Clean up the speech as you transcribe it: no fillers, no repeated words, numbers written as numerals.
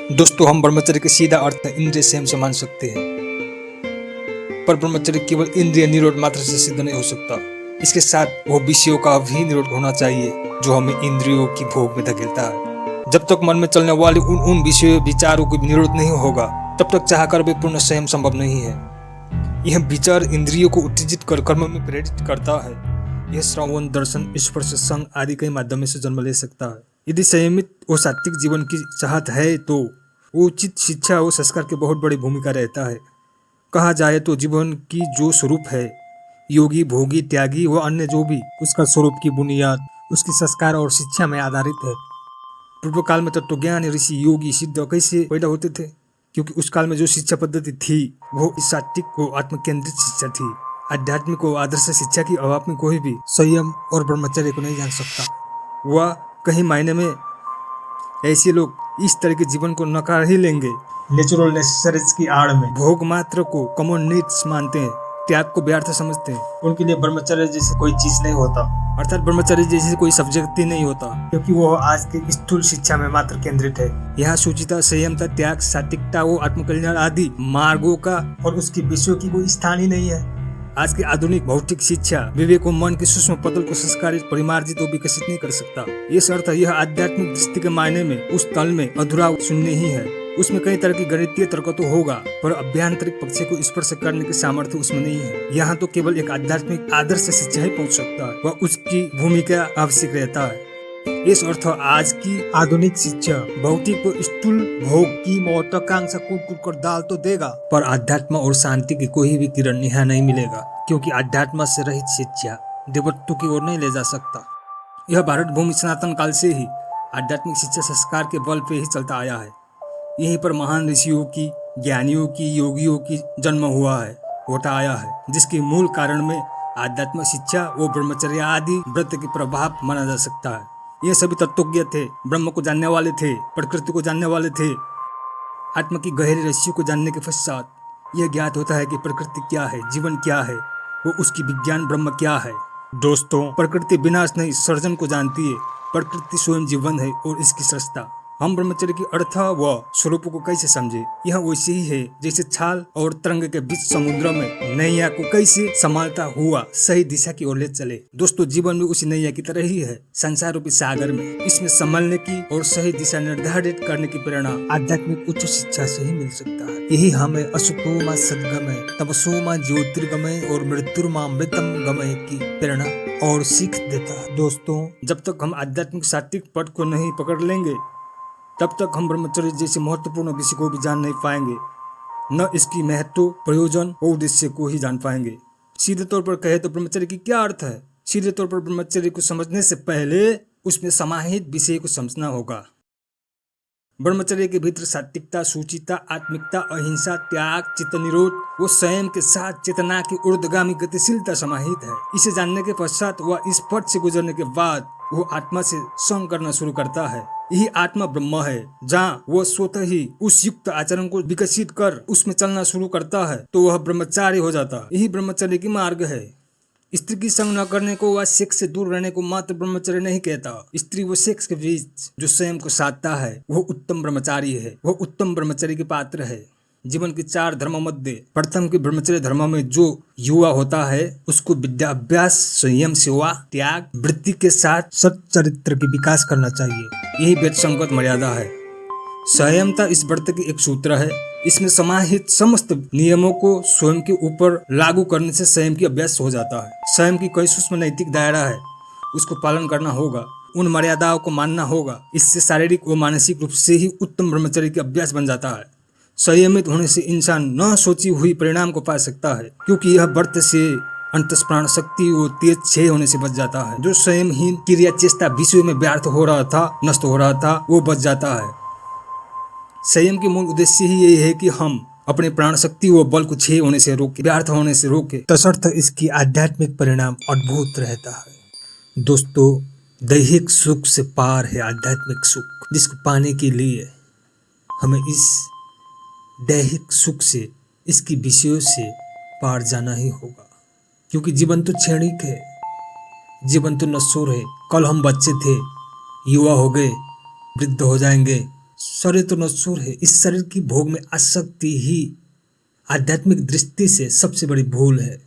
दोस्तों, हम ब्रह्मचर्य का सीधा अर्थ इंद्रिय संयम से मान सकते हैं, पर ब्रह्मचर्य केवल इंद्रिय निरोध मात्र से सिद्ध नहीं हो सकता। इसके साथ वो विषयों का भी निरोध होना चाहिए जो हमें इंद्रियों की भोग में धकेलता है। जब तक मन में चलने वाले उन विषयों विचारों को निरोध नहीं होगा, तब तक चाहकर भी पूर्ण संयम संभव नहीं है। यह विचार इंद्रियों को उत्तेजित कर कर्म में प्रेरित करता है। यह श्रवण, दर्शन, स्पर्श, संग आदि कई माध्यमों से जन्म ले सकता है। यदि संयमित और सात्विक जीवन की चाहत है तो उचित शिक्षा और संस्कार की बहुत बड़ी भूमिका रहता है। कहा जाए तो जीवन की जो स्वरूप है, योगी, भोगी, त्यागी व अन्य जो भी, उसका स्वरूप की बुनियाद उसकी संस्कार और शिक्षा में आधारित है। पूर्व काल में तत्वज्ञानी, ऋषि, योगी, सिद्ध कैसे पैदा होते थे? क्योंकि उस काल में जो शिक्षा पद्धति थी वो सात्विक व आत्म केंद्रित शिक्षा थी। आध्यात्मिक व आदर्श शिक्षा की अभाव में कोई भी संयम और ब्रह्मचर्य को नहीं जान सकता। वह कहीं मायने में ऐसे लोग इस तरह के जीवन को नकार ही लेंगे। नेचुरल नेसेसरीज की आड़ में भोग मात्र को कॉमन नीड्स मानते हैं, त्याग को व्यर्थ समझते हैं। उनके लिए ब्रह्मचर्य जैसे कोई चीज नहीं होता, अर्थात ब्रह्मचर्य जैसे कोई सब्जेक्ट ही नहीं होता, क्योंकि वो आज की स्थूल शिक्षा में मात्र केंद्रित है। यहाँ शुचिता, संयमता, त्याग, सात्विकता व आत्मकल्याण आदि मार्गों का और उसके विषयों की कोई स्थान ही नहीं है। आज की आधुनिक भौतिक शिक्षा विवेक और मन के सूक्ष्म पतल को संस्कारित, परिमार्जित और विकसित नहीं कर सकता। इस अर्थ यह आध्यात्मिक दृष्टि के मायने में उस तल में अधूरा शून्य ही है। उसमें कई तरह की गणितीय तर्क तो होगा, पर अभ्यंतरिक पक्ष को स्पर्श करने की सामर्थ्य उसमें नहीं है। यहाँ तो केवल एक आध्यात्मिक आदर्श शिक्षा ही पहुँच सकता है, वह उसकी भूमिका आवश्यक रहता है। इस अर्थ आज की आधुनिक शिक्षा भौतिक और स्थूल भोग की महत्वाकांक्षा कूट कर डाल तो देगा, पर आध्यात्म और शांति की कोई भी किरण यहाँ नहीं मिलेगा, क्योंकि आध्यात्म से रहित शिक्षा देवत्व की ओर नहीं ले जा सकता। यह भारत भूमि सनातन काल से ही आध्यात्मिक शिक्षा संस्कार के बल पे ही चलता आया है। यहीं पर महान ऋषियों की, ज्ञानियों की, योगियों की जन्म होता आया है, जिसके मूल कारण में आध्यात्मिक शिक्षा व ब्रह्मचर्य आदि व्रत के प्रभाव माना जा सकता है। ये सभी तत्वज्ञ थे, ब्रह्म को जानने वाले थे, प्रकृति को जानने वाले थे। आत्मा की गहरी रहस्यों को जानने के पश्चात यह ज्ञात होता है कि प्रकृति क्या है, जीवन क्या है, वो उसकी विज्ञान ब्रह्म क्या है। दोस्तों, प्रकृति विनाश नहीं सृजन को जानती है। प्रकृति स्वयं जीवन है और इसकी सृष्टा। हम ब्रह्मचर्य की अर्थ व स्वरूप को कैसे समझे? यह वैसे ही है जैसे छाल और तरंग के बीच समुद्र में नैया को कैसे संभालता हुआ सही दिशा की ओर ले चले। दोस्तों, जीवन में उसी नैया की तरह ही है संसार रूपी सागर में। इसमें संभलने की और सही दिशा निर्धारित करने की प्रेरणा आध्यात्मिक उच्च शिक्षा से ही मिल सकता है। यही हमें असुतोमा सद्गमय, तमसोमा ज्योतिर्गमय और मृत्युर्मा अमृतम गमय की प्रेरणा और सीख देता है। दोस्तों, जब तक हम आध्यात्मिक सात्विक पद को नहीं पकड़ लेंगे, तब तक हम ब्रह्मचर्य जैसे महत्वपूर्ण विषय को भी जान नहीं पाएंगे, न इसकी महत्व, प्रयोजन और उद्देश्य को ही जान पाएंगे। सीधे तौर पर कहे तो ब्रह्मचर्य की क्या अर्थ है? सीधे तौर पर ब्रह्मचर्य को समझने से पहले उसमें समाहित विषय को समझना होगा। ब्रह्मचर्य के भीतर सात्विकता, शुचिता, आत्मिकता, अहिंसा, त्याग, चित्त निरोध वो संयम के साथ चेतना की ऊर्ध्वगामी गतिशीलता समाहित है। इसे जानने के पश्चात वह इस पद से गुजरने के बाद वो आत्मा से संग करना शुरू करता है। यही आत्मा ब्रह्म है। जहाँ वह स्वतः ही उस युक्त आचरण को विकसित कर उसमें चलना शुरू करता है तो वह ब्रह्मचारी हो जाता है। यही ब्रह्मचर्य की मार्ग है। स्त्री की संग न करने को व सेक्स से दूर रहने को मात्र ब्रह्मचर्य नहीं कहता। स्त्री व सेक्स के बीच जो स्वयं को साधता है वह उत्तम ब्रह्मचारी है, वह उत्तम ब्रह्मचर्य के पात्र है। जीवन के 4 धर्म मध्य प्रथम के ब्रह्मचर्य धर्म में जो युवा होता है उसको विद्याभ्यास, संयम, सेवा, त्याग, वृत्ति के साथ सच्चरित्र की विकास करना चाहिए। यही वेद संगत मर्यादा है। संयमता इस व्रत की एक सूत्र है। इसमें समाहित समस्त नियमों को स्वयं के ऊपर लागू करने से संयम की अभ्यास हो जाता है। संयम की कोई सूक्ष्म नैतिक दायरा है, उसको पालन करना होगा, उन मर्यादाओं को मानना होगा। इससे शारीरिक व मानसिक रूप से ही उत्तम ब्रह्मचर्य की अभ्यास बन जाता है। संयमित होने से इंसान न सोची हुई परिणाम को पा सकता है, क्योंकि यह व्रत से अंतःप्राण शक्ति व तेज क्षय होने से बच जाता है। जो संयमहीन क्रिया चेष्टा विषयों में व्यर्थ हो रहा था, नष्ट हो रहा था, वो बच जाता है। संयम की मूल उद्देश्य ही यही है कि हम अपने प्राण शक्ति व बल को क्षय होने से रोके, व्यर्थ होने से रोके। तसर्थ इसकी आध्यात्मिक परिणाम अद्भुत रहता है। दोस्तों, दैहिक सुख से पार है आध्यात्मिक सुख, जिसको पाने के लिए हमें इस दैहिक सुख से, इसकी विषयों से पार जाना ही होगा। क्योंकि जीवन तो क्षणिक है, जीवन तो नश्वर है। कल हम बच्चे थे, युवा हो गए, वृद्ध हो जाएंगे, शरीर तो नश्वर है, इस शरीर की भोग में आसक्ति ही आध्यात्मिक दृष्टि से सबसे बड़ी भूल है।